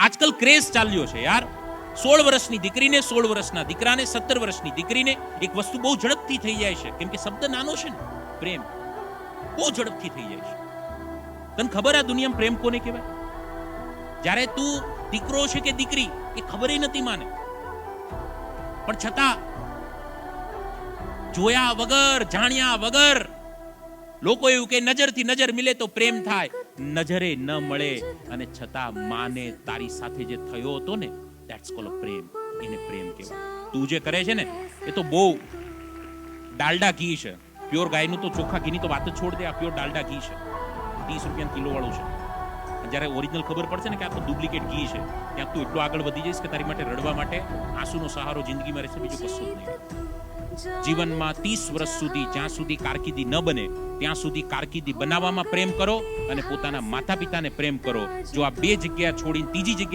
આજકાલ ક્રેઝ ચાલ્યો છે યાર. 16 વર્ષની દીકરીને, 16 વર્ષના દીકરાને, 17 વર્ષની દીકરીને એક વસ્તુ બહુ ઝડપથી થઈ જાય છે, કેમ કે શબ્દ નાનો છે ને, પ્રેમ બહુ ઝડપથી થઈ જાય છે. તને ખબર આ દુનિયામાં પ્રેમ કોને કહેવાય? જ્યારે તું દીકરો છે કે દીકરી એ ખબર નથી માને, પણ છતાં જોયા વગર, જાણ્યા વગર લોકો એવું કે નજરથી નજર મિલે તો પ્રેમ થાય, નજરે ન મળે અને છતાં માને તારી સાથે જે થયો હતો ને, ધેટ્સ કોલ્ડ પ્રેમ. એને પ્રેમ કહેવાય. તું જે કરે છે ને એ તો બહુ ડાલડા ઘી છે. પ્યોર ગાયનું તો ચોખ્ખા ઘીની તો વાત જ છોડ દે. આ પ્યોર ડાલડા ઘી છે, 30 રૂપિયા કિલો વાળું છે. જ્યારે ઓરિજિનલ ખબર પડશે ને કે આ તો ડુપ્લિકેટ ઘી છે, ત્યાં તું એટલો આગળ વધી જઈશ કે તારી માટે રડવા માટે આંસુનો સહારો જિંદગીમાં રહેશે, બીજું કશું જ નહીં. જીવનમાં 30 વર્ષ સુધી જ્યાં સુધી કારકિર્દી ન બને ત્યાં સુધી કારકિર્દી બનાવવામાં પ્રેમ કરો અને પોતાના માતા પિતાને પ્રેમ કરો. જો આ બે જગ્યા છોડીને ત્રીજી જગ્યા